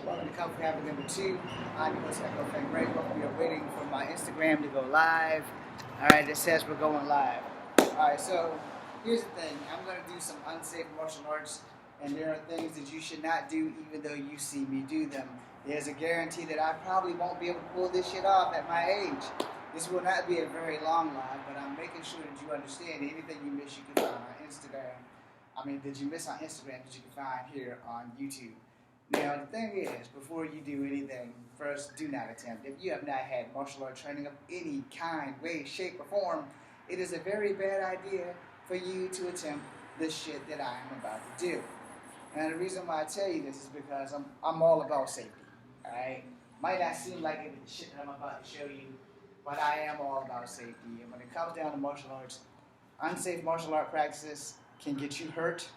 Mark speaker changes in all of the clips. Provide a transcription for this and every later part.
Speaker 1: Welcome to Comfort Habit number 2. I'm your host, Echo Frank Braybook. We are waiting for my Instagram to go live. Alright, it says we're going live. Alright, so here's the thing. I'm going to do some unsafe martial arts, and there are things that you should not do even though you see me do them. There's a guarantee that I probably won't be able to pull this shit off at my age. This will not be a very long live, but I'm making sure that you understand anything you miss you can find on Instagram. That you miss on Instagram that you can find here on YouTube. Now, the thing is, before you do anything, first, do not attempt. If you have not had martial art training of any kind, way, shape, or form, it is a very bad idea for you to attempt this shit that I am about to do. And the reason why I tell you this is because I'm all about safety, alright? Might not seem like it is the shit that I'm about to show you, but I am all about safety. And when it comes down to martial arts, unsafe martial art practices can get you hurt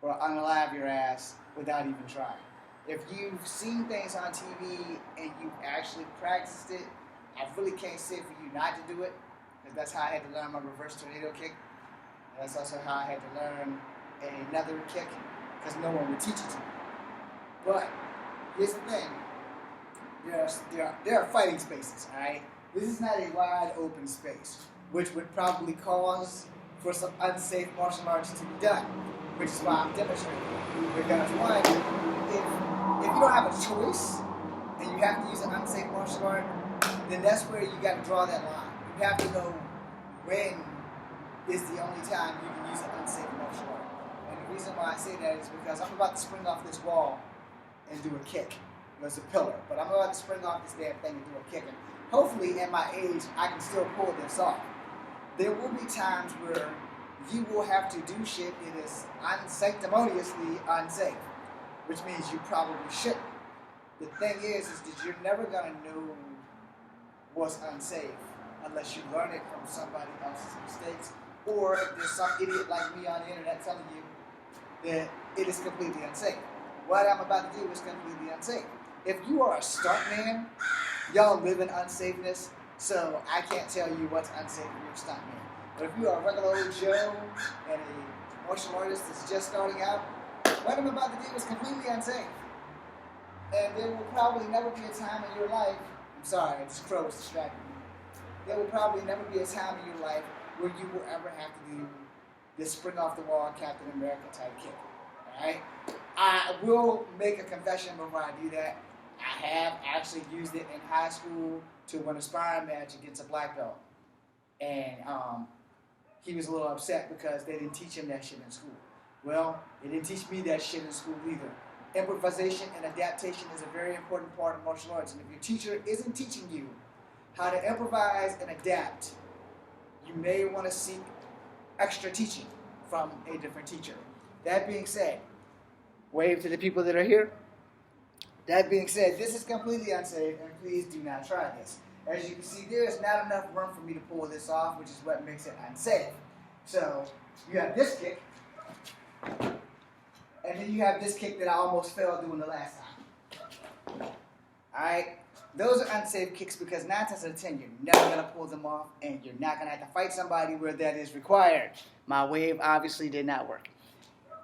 Speaker 1: or unalive your ass without even trying. If you've seen things on TV and you've actually practiced it, I really can't say for you not to do it, because that's how I had to learn my reverse tornado kick. That's also how I had to learn another kick, because no one would teach it to me. But here's the thing: there are fighting spaces. All right, this is not a wide open space, which would probably cause for some unsafe martial arts to be done, which is why I'm demonstrating. Because one, if you don't have a choice and you have to use an unsafe martial art, then that's where you got to draw that line. You have to know when is the only time you can use an unsafe martial art. And the reason why I say that is because I'm about to spring off this wall and do a kick. There's a pillar, but I'm about to spring off this damn thing and do a kick. And hopefully, at my age, I can still pull this off. There will be times where you will have to do shit that is unsanctimoniously unsafe, which means you probably shouldn't. The thing is that you're never going to know what's unsafe unless you learn it from somebody else's mistakes, or if there's some idiot like me on the internet telling you that it is completely unsafe. What I'm about to do is completely unsafe. If you are a stuntman, y'all live in unsafeness, so I can't tell you what's unsafe if you're a stuntman. But if you are a regular old Joe and a martial artist that's just starting out, what I'm about to do is completely unsafe. And there will probably never be a time in your life, I'm sorry, this crow is distracting me. There will probably never be a time in your life where you will ever have to do this spring off the wall Captain America type kick. Alright? I will make a confession before I do that. I have actually used it in high school to win a sparring match against a black belt. And he was a little upset because they didn't teach him that shit in school. Well, they didn't teach me that shit in school either. Improvisation and adaptation is a very important part of martial arts. And if your teacher isn't teaching you how to improvise and adapt, you may want to seek extra teaching from a different teacher. That being said, wave to the people that are here. That being said, this is completely unsafe, and please do not try this. As you can see, there is not enough room for me to pull this off, which is what makes it unsafe. So, you have this kick, and then you have this kick that I almost failed doing the last time. Alright? Those are unsafe kicks because 9 times out of 10, you're never going to pull them off, and you're not going to have to fight somebody where that is required. My wave obviously did not work.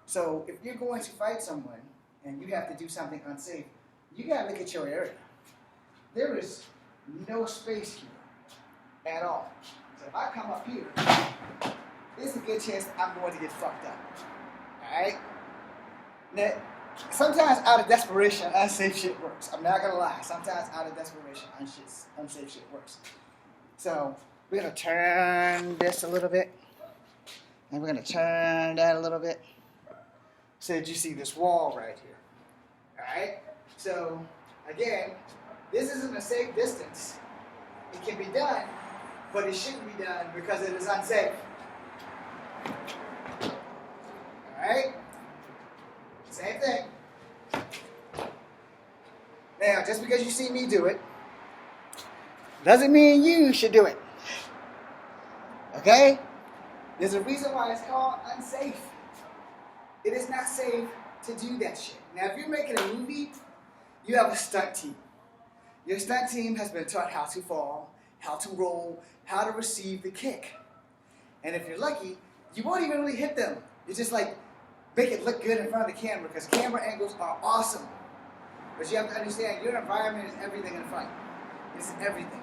Speaker 1: So, if you're going to fight someone, and you have to do something unsafe, you got to look at your area. There is no space here at all. So if I come up here, there's a good chance that I'm going to get fucked up. Alright? Now, sometimes out of desperation, unsafe shit works. I'm not going to lie. Sometimes out of desperation, unsafe shit works. So we're going to turn this a little bit. And we're going to turn that a little bit. So that you see this wall right here. Alright? So, again, this isn't a safe distance. It can be done, but it shouldn't be done because it is unsafe. Alright? Same thing. Now, just because you see me do it, doesn't mean you should do it. Okay? There's a reason why it's called unsafe. It is not safe to do that shit. Now, if you're making a movie, you have a stunt team. Your stunt team has been taught how to fall, how to roll, how to receive the kick. And if you're lucky, you won't even really hit them. You just like make it look good in front of the camera because camera angles are awesome. But you have to understand your environment is everything in a fight. It's everything.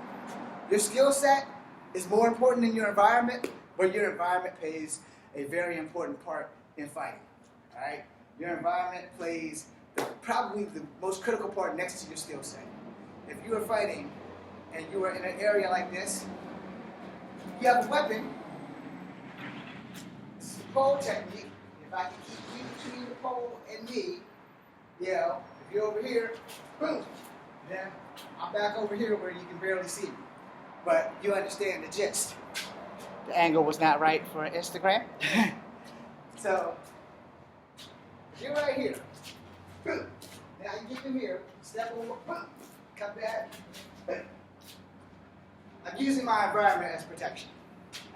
Speaker 1: Your skill set is more important than your environment, but your environment plays a very important part in fighting. Alright? Your environment plays probably the most critical part next to your skill set. If you are fighting and you are in an area like this, you have a weapon. This is the pole technique. If I can keep you between the pole and me, if you're over here, boom, then I'm back over here where you can barely see me. But you understand the gist. The angle was not right for Instagram. So, if you're right here, boom, now you get in here, step over, boom, come back, boom. I'm using my environment as protection.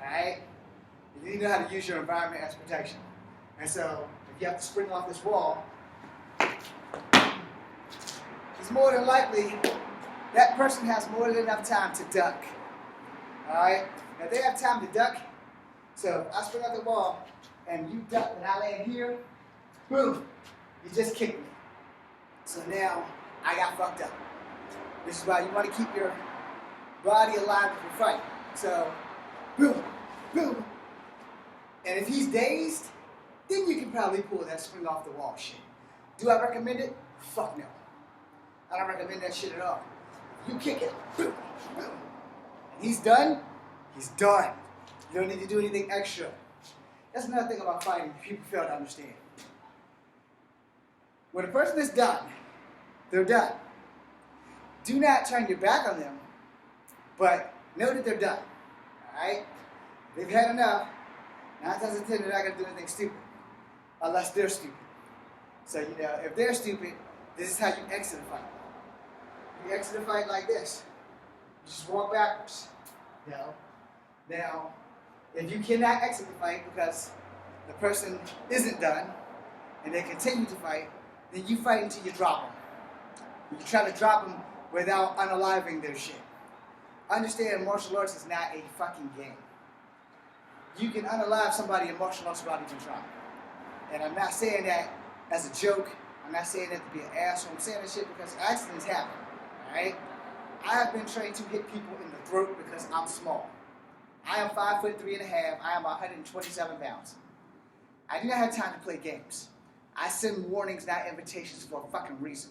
Speaker 1: Alright? You need to know how to use your environment as protection. And so, if you have to spring off this wall, it's more than likely that person has more than enough time to duck. Alright? Now they have time to duck. So if I spring off the wall and you duck and I land here, boom, you just kicked me. So now I got fucked up. This is why you want to keep your body aligned with your fight. So, boom, boom. And if he's dazed, then you can probably pull that spring off the wall shit. Do I recommend it? Fuck no. I don't recommend that shit at all. You kick it, boom, boom. And he's done, he's done. You don't need to do anything extra. That's another thing about fighting people fail to understand. When a person is done, they're done. Do not turn your back on them, but know that they're done. Alright? They've had enough. 9 times out of 10, they're not going to do anything stupid. Unless they're stupid. So, if they're stupid, this is how you exit a fight. You exit a fight like this. You just walk backwards. Now, if you cannot exit the fight because the person isn't done and they continue to fight, then you fight until you drop them. You try to drop them without unaliving their shit. Understand, martial arts is not a fucking game. You can unalive somebody in martial arts without even trying. And I'm not saying that as a joke. I'm not saying that to be an asshole. I'm saying that shit because accidents happen. Alright? I have been trained to hit people in the throat because I'm small. I am 5'3.5". I am 127 pounds. I do not have time to play games. I send warnings, not invitations, for a fucking reason.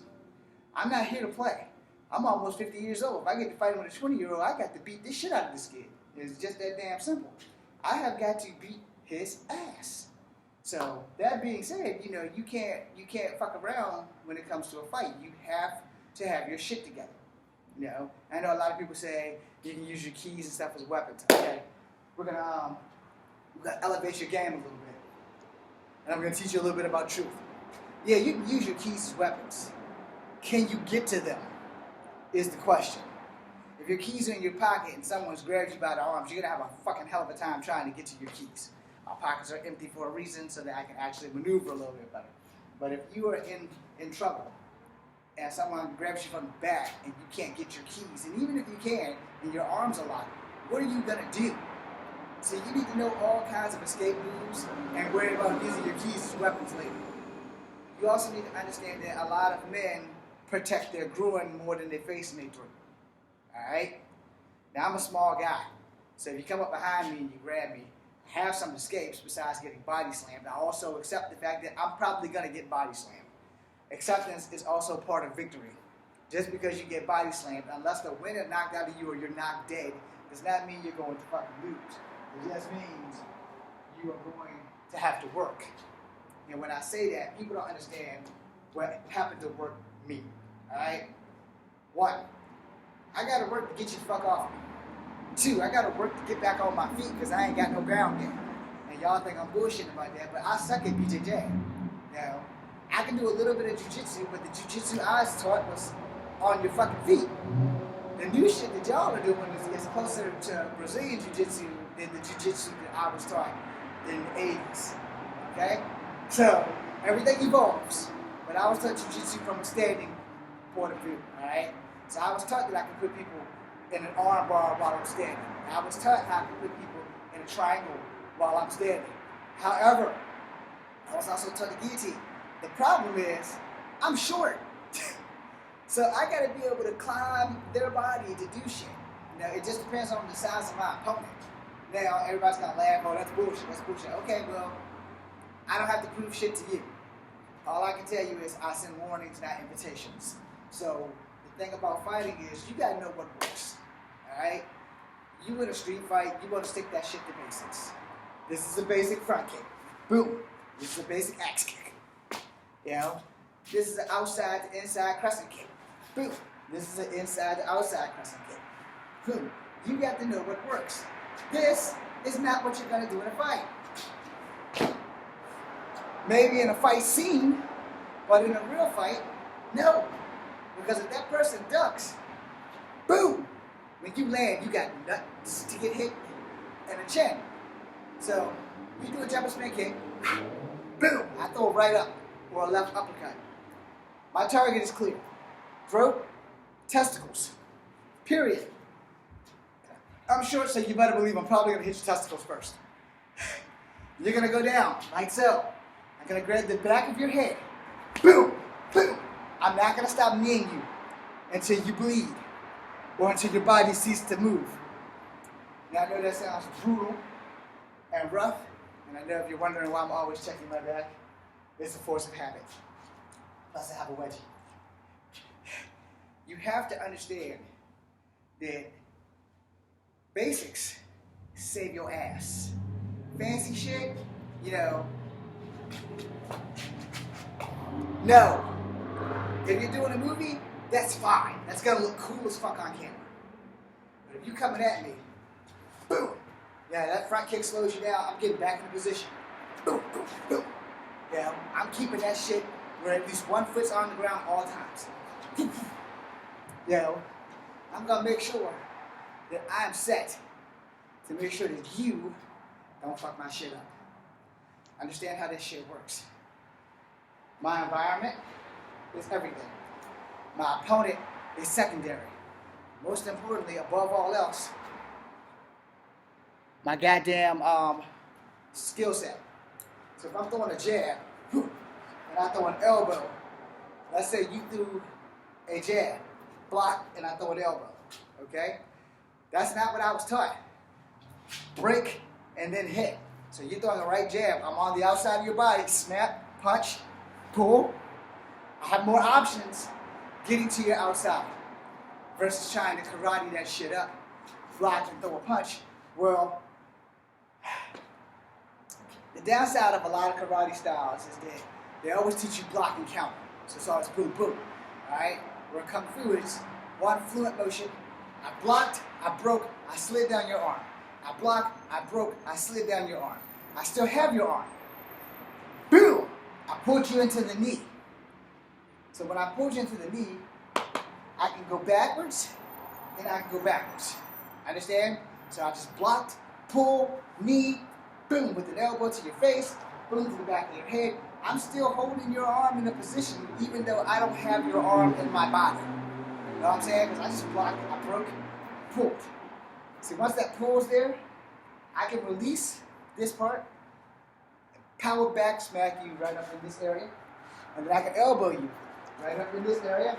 Speaker 1: I'm not here to play. I'm almost 50 years old. If I get to fight with a 20-year-old, I got to beat this shit out of this kid. It's just that damn simple. I have got to beat his ass. So that being said, you can't fuck around when it comes to a fight. You have to have your shit together. I know a lot of people say you can use your keys and stuff as weapons. Okay, we're gonna elevate your game a little bit, and I'm gonna teach you a little bit about truth. Yeah, you can use your keys as weapons. Can you get to them? Is the question. If your keys are in your pocket and someone's grabbed you by the arms, you're gonna have a fucking hell of a time trying to get to your keys. My pockets are empty for a reason so that I can actually maneuver a little bit better. But if you are in trouble and someone grabs you from the back and you can't get your keys, and even if you can and your arms are locked, what are you gonna do? So you need to know all kinds of escape moves and worry about using your keys as weapons later. You also need to understand that a lot of men protect their groin more than their face and their throat. Alright? Now I'm a small guy, so if you come up behind me and you grab me, I have some escapes besides getting body slammed. I also accept the fact that I'm probably gonna get body slammed. Acceptance is also part of victory. Just because you get body slammed, unless the winner knocked out of you or you're knocked dead, does not mean you're going to fucking lose. It just means you are going to have to work. And when I say that, people don't understand what happened to work me. Alright? 1, I gotta work to get you the fuck off me. 2, I gotta work to get back on my feet because I ain't got no ground game. And y'all think I'm bullshitting about that, but I suck at BJJ. Now, I can do a little bit of jiu-jitsu, but the jiu-jitsu I was taught was on your fucking feet. The new shit that y'all are doing is closer to Brazilian jiu-jitsu than the jiu-jitsu that I was taught in the 80s. Okay? So, everything evolves. But I was taught jiu-jitsu from a standing point of view. Alright? So I was taught that I could put people in an arm bar while I'm standing. I was taught how I could put people in a triangle while I'm standing. However, I was also taught the guillotine. The problem is, I'm short. So I gotta be able to climb their body to do shit. Now it just depends on the size of my opponent. Now everybody's gonna laugh, oh that's bullshit, that's bullshit. Okay, well, I don't have to prove shit to you. All I can tell you is I send warnings, not invitations. So the thing about fighting is you gotta know what works. Alright? You in a street fight, you wanna stick that shit to basics. This is a basic front kick. Boom. This is a basic axe kick. You know? This is an outside to inside crescent kick. Boom. This is an inside to outside crescent kick. Boom. You got to know what works. This is not what you're gonna do in a fight. Maybe in a fight scene, but in a real fight, no. Because if that person ducks, boom, when you land, you got nuts to get hit and a chin. So, you do a jumper spin kick, boom, I throw it right up, or a left uppercut. My target is clear. Throat, testicles, period. I'm short, so you better believe I'm probably gonna hit your testicles first. You're gonna go down, like so. I'm gonna grab the back of your head. Boom! Boom! I'm not gonna stop kneeing you until you bleed or until your body ceases to move. Now I know that sounds brutal and rough, and I know if you're wondering why I'm always checking my back, it's a force of habit. Plus I have a wedgie. You have to understand that basics save your ass. Fancy shit, you know, no. If you're doing a movie, that's fine. That's gonna look cool as fuck on camera. But if you coming at me, boom, yeah, that front kick slows you down, I'm getting back in position. Boom, boom, boom. Yeah, I'm keeping that shit where at least one foot's on the ground all times. You know, I'm gonna make sure that I'm set to make sure that you don't fuck my shit up. Understand how this shit works. My environment is everything. My opponent is secondary. Most importantly, above all else, my goddamn skill set. So if I'm throwing a jab, and I throw an elbow, let's say you threw a jab, block, and I throw an elbow, okay? That's not what I was taught. Break and then hit. So you're throwing a right jab, I'm on the outside of your body, snap, punch, pull. I have more options getting to your outside versus trying to karate that shit up, block and throw a punch. Well, the downside of a lot of karate styles is that they always teach you block and counter. So it's always boom, boom, all right? Where Kung Fu is one fluent motion. I blocked, I broke, I slid down your arm. I blocked, I broke, I slid down your arm. I still have your arm. Boom! I pulled you into the knee. So when I pulled you into the knee, I can go backwards and I can go backwards. Understand? So I just blocked, pull, knee, boom, with an elbow to your face, boom to the back of your head. I'm still holding your arm in a position even though I don't have your arm in my body. You know what I'm saying? Because I just blocked, I broke, pulled. See, once that pull's there, I can release this part, power back smack you right up in this area, and then I can elbow you right up in this area,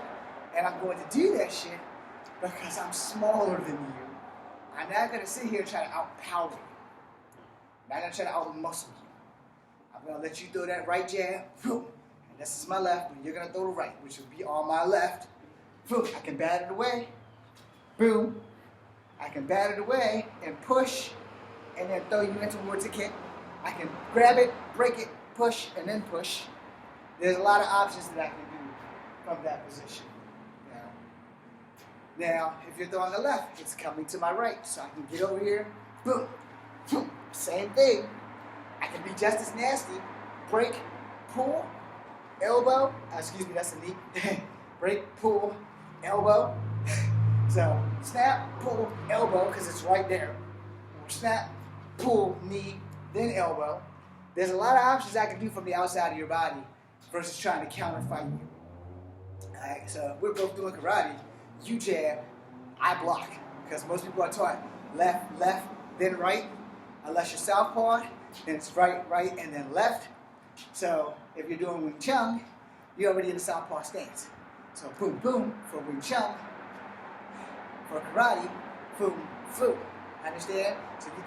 Speaker 1: and I'm going to do that shit because I'm smaller than you. I'm not going to sit here and try to outpower you. I'm not going to try to outmuscle you. I'm going to let you throw that right jab, boom, and this is my left, and you're going to throw the right, which will be on my left. Boom, I can bat it away, boom, I can bat it away and push, and then throw you in towards a kick. I can grab it, break it, push, and then push. There's a lot of options that I can do from that position. Now, if you're throwing the left, it's coming to my right, so I can get over here, boom, boom, same thing. I can be just as nasty, break, pull, elbow, excuse me, that's a knee, break, pull, elbow. So, snap, pull, elbow, because it's right there. Or snap, pull, knee, then elbow. There's a lot of options I can do from the outside of your body versus trying to counter fight you. Alright, so we're both doing karate. You jab, I block. Because most people are taught left, left, then right. Unless you're southpaw, then it's right, right, and then left. So if you're doing Wing Chun, you're already in the southpaw stance. So boom, boom for Wing Chun. For karate, boom, foo. Understand? So you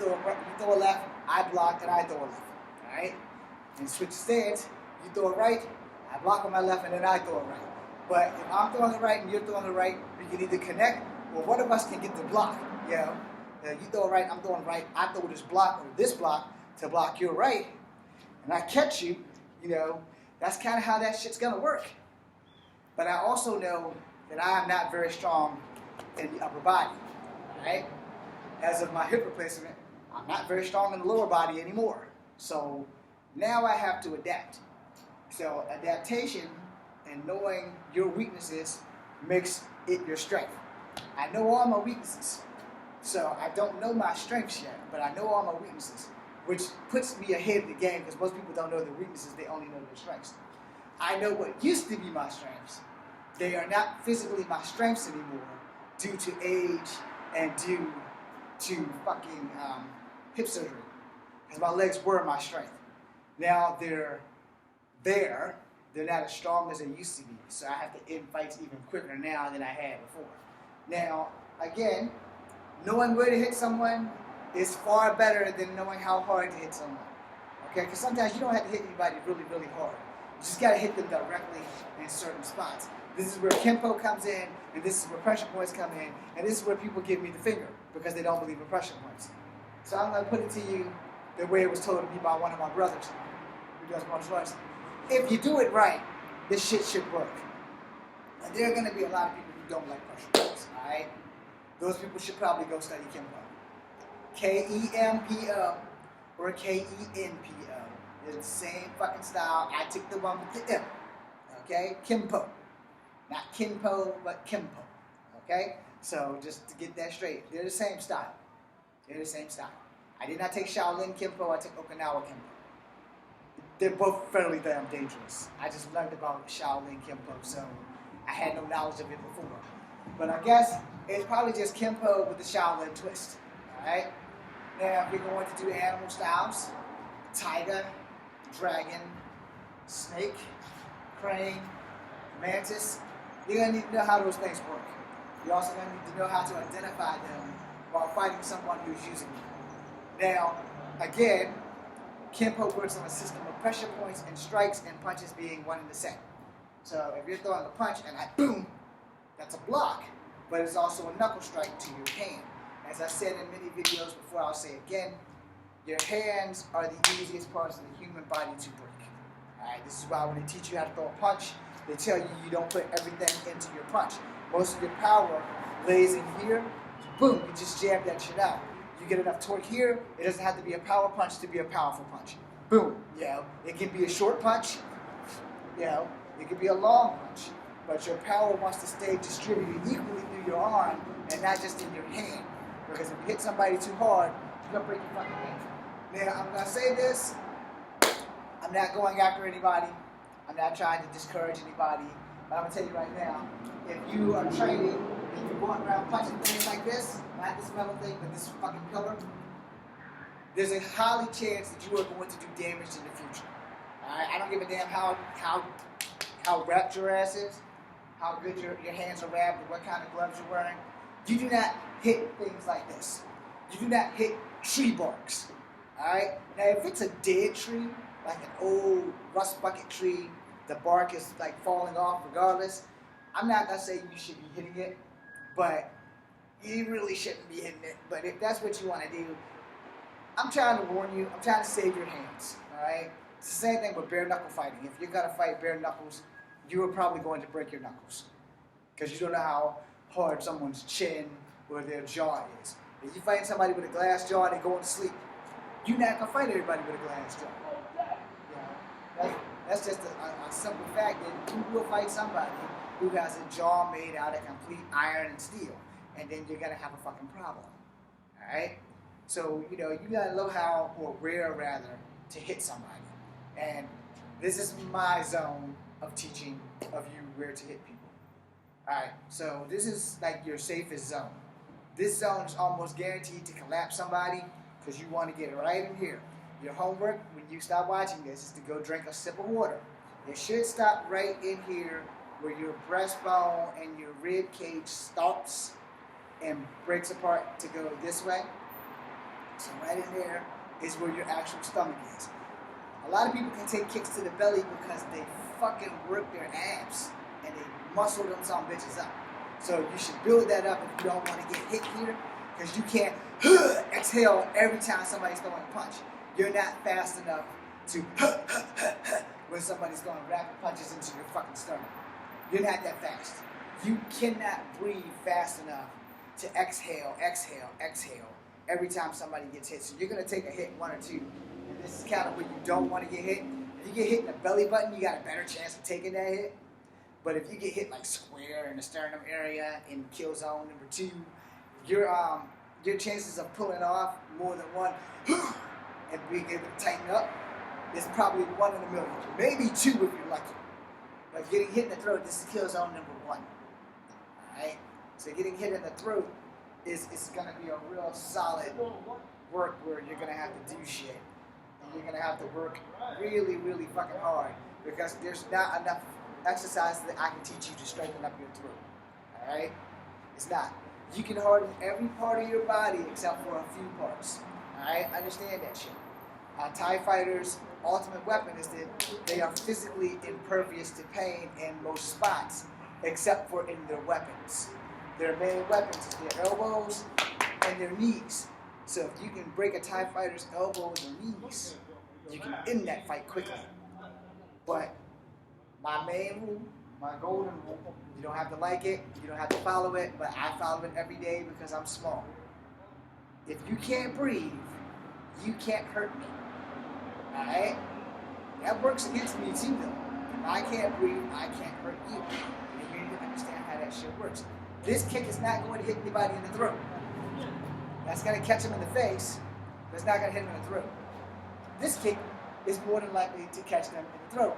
Speaker 1: throw a left, I block, and I throw a left. All right? And switch stance. You throw a right, I block on my left, and then I throw a right. But if I'm throwing it right and you're throwing it right, we can either connect, or one of us can get the block. You know, you throw it right, I'm throwing right. I throw this block to block your right, and I catch you. You know, that's kind of how that shit's gonna work. But I also know that I'm not very strong in the upper body. Right? As of my hip replacement, I'm not very strong in the lower body anymore. So now I have to adapt. So adaptation and knowing your weaknesses makes it your strength. I know all my weaknesses. So I don't know my strengths yet, but I know all my weaknesses, which puts me ahead of the game because most people don't know their weaknesses, they only know their strengths. I know what used to be my strengths. They are not physically my strengths anymore due to age and due to fucking hip surgery. Because my legs were my strength. Now they're there. They're not as strong as they used to be. So I have to end fights even quicker now than I had before. Now, again, knowing where to hit someone is far better than knowing how hard to hit someone. Okay? Because sometimes you don't have to hit anybody really, really hard. You just got to hit them directly in certain spots. This is where Kempo comes in, and this is where pressure points come in, and this is where people give me the finger because they don't believe in pressure points. So I'm going to put it to you the way it was told to me by one of my brothers who does martial arts. If you do it right, this shit should work. And there are going to be a lot of people who don't like pressure points, alright? Those people should probably go study Kempo. K-E-M-P-O or K-E-N-P-O. They're the same fucking style. I took the one with the M. Okay? Kempo. Not Kinpo, but Kempo. Okay? So just to get that straight, they're the same style. They're the same style. I did not take Shaolin Kempo, I took Okinawa Kempo. They're both fairly damn dangerous. I just learned about Shaolin Kempo, so I had no knowledge of it before. But I guess it's probably just Kempo with the Shaolin twist. Alright? Now, if you're going to do animal styles, tiger, dragon, snake, crane, mantis, you're going to need to know how those things work. You're also going to need to know how to identify them while fighting someone who's using them. Now, again, Kempo works on a system of pressure points and strikes and punches being one and the same. So if you're throwing a punch and I boom, that's a block, but it's also a knuckle strike to your hand. As I said in many videos before, I'll say again, your hands are the easiest parts of the human body to break. Alright, this is why when they teach you how to throw a punch, they tell you you don't put everything into your punch. Most of your power lays in here, boom, you just jab that shit out. You get enough torque here, it doesn't have to be a power punch to be a powerful punch. Boom, you know, it can be a short punch, you know, it can be a long punch, but your power wants to stay distributed equally through your arm and not just in your hand. Because if you hit somebody too hard, you're gonna break your fucking hand. Now, I'm gonna say this, I'm not going after anybody, I'm not trying to discourage anybody, but I'm gonna tell you right now, if you are training and you're going around punching things like this, not this metal thing, but this fucking pillar, there's a highly chance that you are going to do damage in the future. Alright, I don't give a damn how wrapped your ass is, how good your hands are wrapped, or what kind of gloves you're wearing. You do not hit things like this. You do not hit tree barks. Alright? Now if it's a dead tree, like an old rust bucket tree, the bark is like falling off regardless, I'm not gonna say you should be hitting it, but you really shouldn't be hitting it. But if that's what you want to do, I'm trying to warn you, I'm trying to save your hands. Alright? It's the same thing with bare knuckle fighting. If you're gonna fight bare knuckles, you are probably going to break your knuckles. Because you don't know how hard someone's chin or their jaw is. If you fight somebody with a glass jaw and they go to sleep, you're not gonna fight everybody with a glass jaw. You know, that's just a simple fact that you will fight somebody who has a jaw made out of complete iron and steel, and then you're gonna have a fucking problem. Alright? So, you know, you gotta know how, or where rather, to hit somebody. And this is my zone of teaching of you where to hit people. Alright, so this is like your safest zone. This zone is almost guaranteed to collapse somebody because you want to get right in here. Your homework, when you stop watching this, is to go drink a sip of water. It should stop right in here where your breastbone and your rib cage stops and breaks apart to go this way. So right in there is where your actual stomach is. A lot of people can take kicks to the belly because they fucking work their abs and they muscle them some bitches up. So you should build that up if you don't want to get hit here, because you can't exhale every time somebody's throwing a punch. You're not fast enough to when somebody's throwing rapid punches into your fucking stomach. You're not that fast. You cannot breathe fast enough to exhale every time somebody gets hit. So you're going to take a hit, one or two. And this is kind of where you don't want to get hit. If you get hit in the belly button, you got a better chance of taking that hit. But if you get hit like square in the sternum area in kill zone number 2, your chances of pulling off more than one and being able to tighten up is probably 1 in a million. Maybe 2 if you're lucky. But getting hit in the throat, this is kill zone number 1. Alright? So getting hit in the throat is going to be a real solid work where you're going to have to do shit. And you're going to have to work really, really fucking hard, because there's not enough exercises that I can teach you to straighten up your throat. Alright? It's not. You can harden every part of your body except for a few parts. Alright? Understand that shit. TIE fighters' ultimate weapon is that they are physically impervious to pain in most spots, except for in their weapons. Their main weapons is their elbows and their knees. So if you can break a TIE fighter's elbows or knees, you can end that fight quickly. But my main rule, my golden rule, you don't have to like it, you don't have to follow it, but I follow it every day because I'm small. If you can't breathe, you can't hurt me. Alright? That works against me too, though. If I can't breathe, I can't hurt you. And you need to understand how that shit works. This kick is not going to hit anybody in the throat. That's going to catch them in the face, but it's not going to hit them in the throat. This kick is more than likely to catch them in the throat.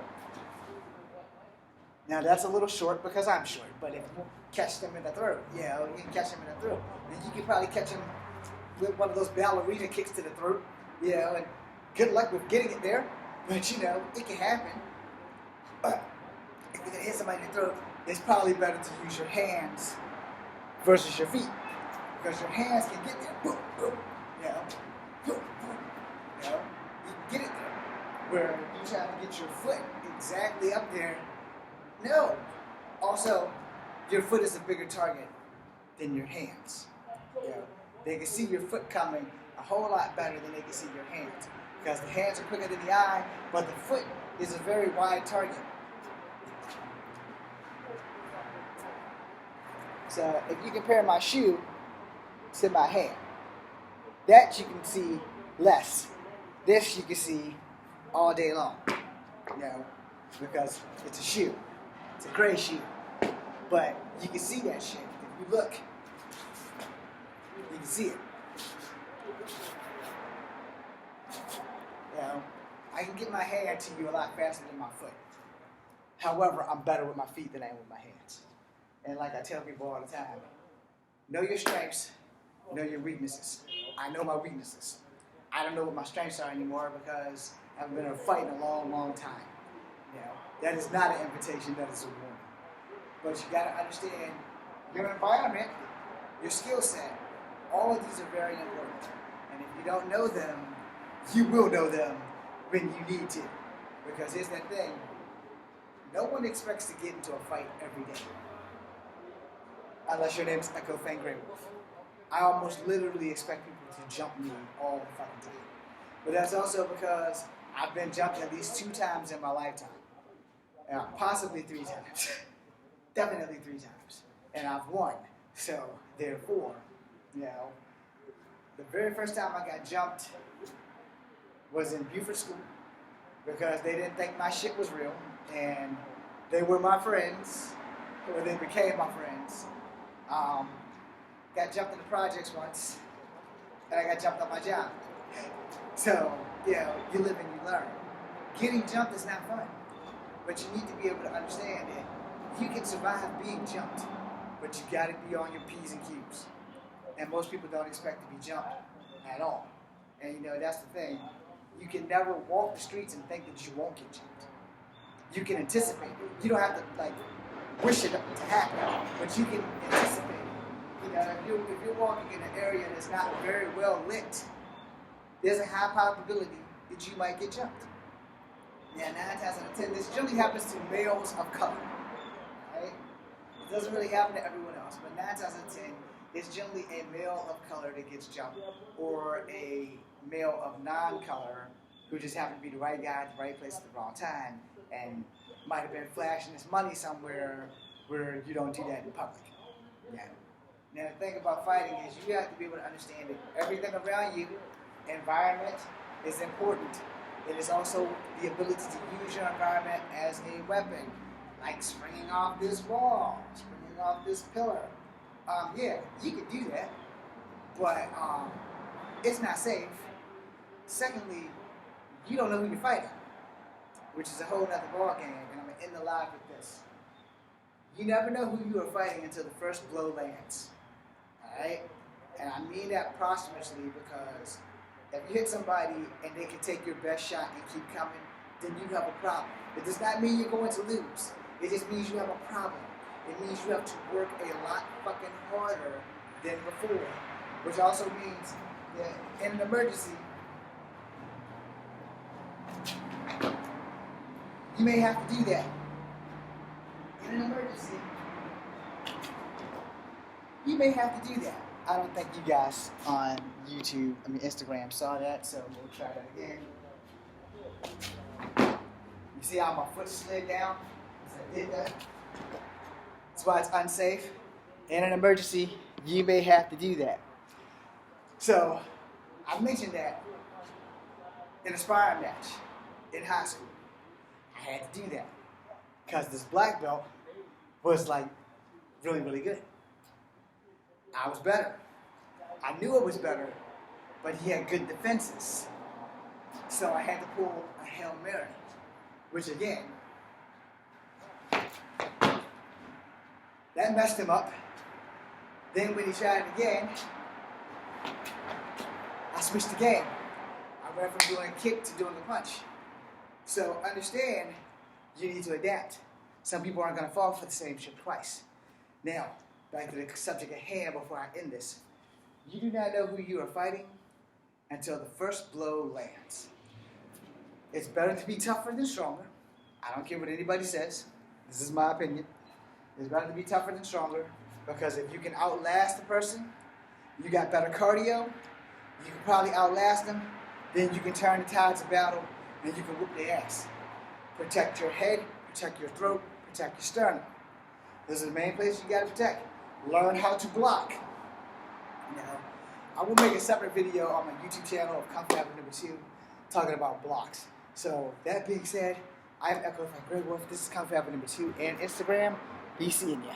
Speaker 1: Now that's a little short because I'm short, but if you catch them in the throat, you can catch them in the throat. And you can probably catch them with one of those ballerina kicks to the throat, and good luck with getting it there, but it can happen. But if you're gonna hit somebody in the throat, it's probably better to use your hands versus your feet, because your hands can get there, boom, boom, boom, boom, you can get it there. Where you try to get your foot exactly up there, no. Also, your foot is a bigger target than your hands. They can see your foot coming a whole lot better than they can see your hands, because the hands are quicker than the eye, but the foot is a very wide target. So if you compare my shoe to my hand, that you can see less. This you can see all day long, because it's a shoe. It's a gray shoe. But you can see that shit. If you look, you can see it. I can get my hand to you a lot faster than my foot. However, I'm better with my feet than I am with my hands. And like I tell people all the time, know your strengths, know your weaknesses. I know my weaknesses. I don't know what my strengths are anymore because I've been in a fight in a long, long time. That is not an invitation, that is a warning. But you gotta understand your environment, your skill set. All of these are very important. And if you don't know them, you will know them when you need to. Because here's the thing, no one expects to get into a fight every day. Unless your name is Echo Fang Grey Wolf. I almost literally expect people to jump me all the fucking time. But that's also because I've been jumped at least 2 times in my lifetime. Possibly 3 times. Definitely 3 times. And I've won. So, therefore, the very first time I got jumped was in Buford School, because they didn't think my shit was real, and they were my friends, or they became my friends. Got jumped in the projects once, and I got jumped on my job. So, you live and you learn. Getting jumped is not fun, but you need to be able to understand that you can survive being jumped, but you got to be on your P's and Q's. And most people don't expect to be jumped at all. And that's the thing. You can never walk the streets and think that you won't get jumped. You can anticipate it. You don't have to wish it to happen, but you can anticipate it. You know, if you're walking in an area that's not very well lit, there's a high probability that you might get jumped. Now, 9 times out of 10, this generally happens to males of color. Right? It doesn't really happen to everyone else, but 9 times out of 10, it's generally a male of color that gets jumped, or a male of non-color who just happened to be the right guy at the right place at the wrong time, and might have been flashing his money somewhere where you don't do that in public. Yeah. Now, the thing about fighting is you have to be able to understand that everything around you, environment, is important. It is also the ability to use your environment as a weapon, like springing off this wall, springing off this pillar. Yeah, you could do that, but it's not safe. Secondly, you don't know who you're fighting, which is a whole other ballgame, and I'm going to end the live with this. You never know who you are fighting until the first blow lands. Alright? And I mean that approximately because if you hit somebody and they can take your best shot and keep coming, then you have a problem. It does not mean you're going to lose. It just means you have a problem. It means you have to work a lot fucking harder than before. Which also means that in an emergency, you may have to do that. In an emergency, you may have to do that. I don't think you guys on Instagram saw that, so we'll try that again. You see how my foot slid down as I did that? That's why it's unsafe. In an emergency, you may have to do that. So, I mentioned that in a sparring match in high school. I had to do that because this black belt was like really, really good. I was better. I knew I was better, but he had good defenses. So I had to pull a Hail Mary, which again, that messed him up. Then when he tried it again, I switched the game. I went from doing a kick to doing a punch. So understand, you need to adapt. Some people aren't going to fall for the same shit twice. Now, back to the subject at hand before I end this. You do not know who you are fighting until the first blow lands. It's better to be tougher than stronger. I don't care what anybody says. This is my opinion. It's better to be tougher than stronger because if you can outlast the person, you got better cardio, you can probably outlast them, then you can turn the tides of battle and you can whoop their ass. Protect your head, protect your throat, protect your sternum. Those are the main places you gotta protect. Learn how to block. Now, I will make a separate video on my YouTube channel of Kung Fu Avenue #2 talking about blocks. So, that being said, I'm Echo from Grey Wolf. This is Kung Fu Avenue #2 and Instagram. Be seeing ya.